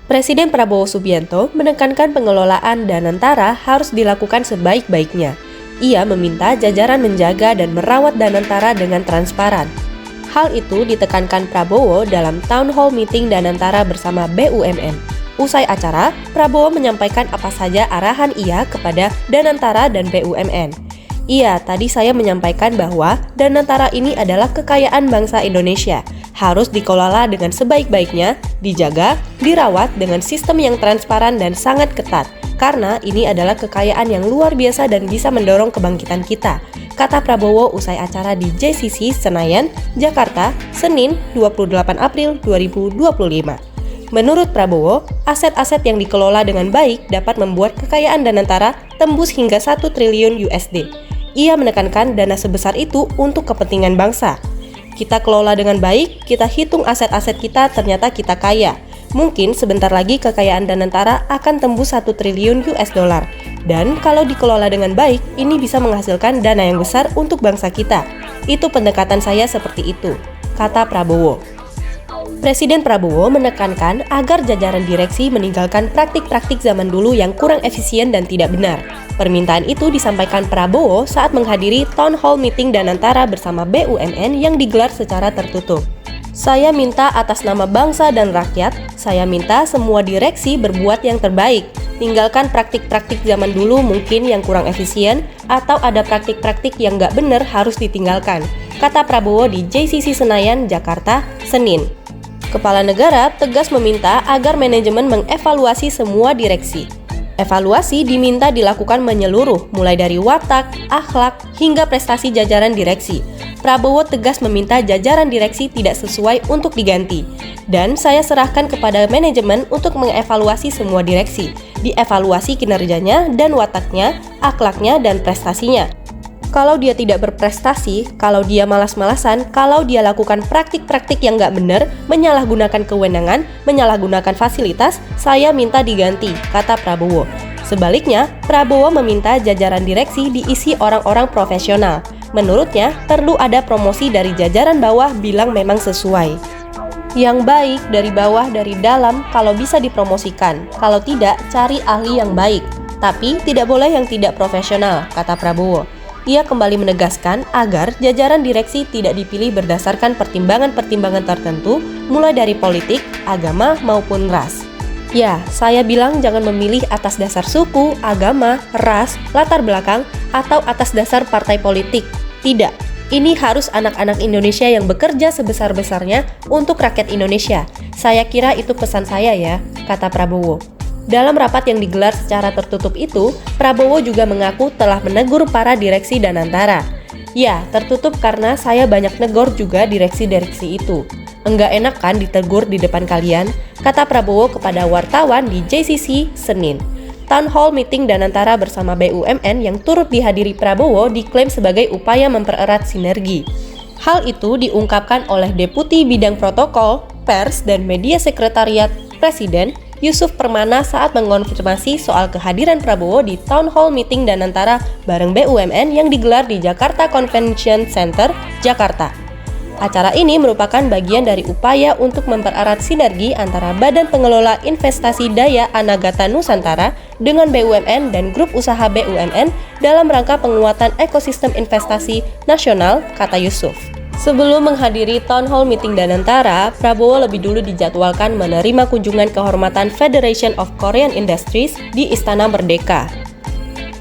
Presiden Prabowo Subianto menekankan pengelolaan Danantara harus dilakukan sebaik-baiknya. Ia meminta jajaran menjaga dan merawat Danantara dengan transparan. Hal itu ditekankan Prabowo dalam Town Hall Meeting Danantara bersama BUMN. Usai acara, Prabowo menyampaikan apa saja arahan ia kepada Danantara dan BUMN. Iya, tadi saya menyampaikan bahwa Danantara ini adalah kekayaan bangsa Indonesia, harus dikelola dengan sebaik-baiknya, dijaga, dirawat dengan sistem yang transparan dan sangat ketat, karena ini adalah kekayaan yang luar biasa dan bisa mendorong kebangkitan kita, kata Prabowo usai acara di JCC Senayan, Jakarta, Senin 28 April 2025. Menurut Prabowo, aset-aset yang dikelola dengan baik dapat membuat kekayaan Danantara tembus hingga 1 triliun USD. Ia menekankan dana sebesar itu untuk kepentingan bangsa. Kita kelola dengan baik, kita hitung aset-aset kita, ternyata kita kaya. Mungkin sebentar lagi kekayaan Danantara akan tembus 1 triliun US dollar. Dan kalau dikelola dengan baik, ini bisa menghasilkan dana yang besar untuk bangsa kita. Itu pendekatan saya seperti itu, kata Prabowo. Presiden Prabowo menekankan agar jajaran direksi meninggalkan praktik-praktik zaman dulu yang kurang efisien dan tidak benar. Permintaan itu disampaikan Prabowo saat menghadiri Town Hall Meeting Danantara bersama BUMN yang digelar secara tertutup. Saya minta atas nama bangsa dan rakyat, saya minta semua direksi berbuat yang terbaik. Tinggalkan praktik-praktik zaman dulu mungkin yang kurang efisien atau ada praktik-praktik yang nggak benar harus ditinggalkan, kata Prabowo di JCC Senayan, Jakarta, Senin. Kepala negara tegas meminta agar manajemen mengevaluasi semua direksi. Evaluasi diminta dilakukan menyeluruh, mulai dari watak, akhlak, hingga prestasi jajaran direksi. Prabowo tegas meminta jajaran direksi tidak sesuai untuk diganti. Dan saya serahkan kepada manajemen untuk mengevaluasi semua direksi, dievaluasi kinerjanya dan wataknya, akhlaknya, dan prestasinya. Kalau dia tidak berprestasi, kalau dia malas-malasan, kalau dia lakukan praktik-praktik yang nggak benar, menyalahgunakan kewenangan, menyalahgunakan fasilitas, saya minta diganti, kata Prabowo. Sebaliknya, Prabowo meminta jajaran direksi diisi orang-orang profesional. Menurutnya, perlu ada promosi dari jajaran bawah bilang memang sesuai. Yang baik dari bawah dari dalam kalau bisa dipromosikan, kalau tidak cari ahli yang baik. Tapi tidak boleh yang tidak profesional, kata Prabowo. Ia kembali menegaskan agar jajaran direksi tidak dipilih berdasarkan pertimbangan-pertimbangan tertentu, mulai dari politik, agama, maupun ras. Ya, saya bilang jangan memilih atas dasar suku, agama, ras, latar belakang, atau atas dasar partai politik. Tidak, ini harus anak-anak Indonesia yang bekerja sebesar-besarnya untuk rakyat Indonesia. Saya kira itu pesan saya ya, kata Prabowo. Dalam rapat yang digelar secara tertutup itu, Prabowo juga mengaku telah menegur para direksi Danantara. Ya, tertutup karena saya banyak negor juga direksi-direksi itu. Enggak enak kan ditegur di depan kalian, kata Prabowo kepada wartawan di JCC Senin. Town Hall Meeting Danantara bersama BUMN yang turut dihadiri Prabowo diklaim sebagai upaya mempererat sinergi. Hal itu diungkapkan oleh Deputi Bidang Protokol, Pers, dan Media Sekretariat Presiden, Yusuf Permana saat mengonfirmasi soal kehadiran Prabowo di Town Hall Meeting Danantara bareng BUMN yang digelar di Jakarta Convention Center, Jakarta. Acara ini merupakan bagian dari upaya untuk mempererat sinergi antara Badan Pengelola Investasi Daya Anagata Nusantara dengan BUMN dan grup usaha BUMN dalam rangka penguatan ekosistem investasi nasional, kata Yusuf. Sebelum menghadiri Town Hall Meeting Danantara, Prabowo lebih dulu dijadwalkan menerima kunjungan kehormatan Federation of Korean Industries di Istana Merdeka.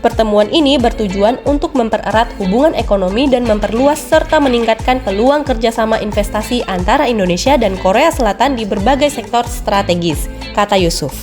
Pertemuan ini bertujuan untuk mempererat hubungan ekonomi dan memperluas serta meningkatkan peluang kerjasama investasi antara Indonesia dan Korea Selatan di berbagai sektor strategis, kata Yusuf.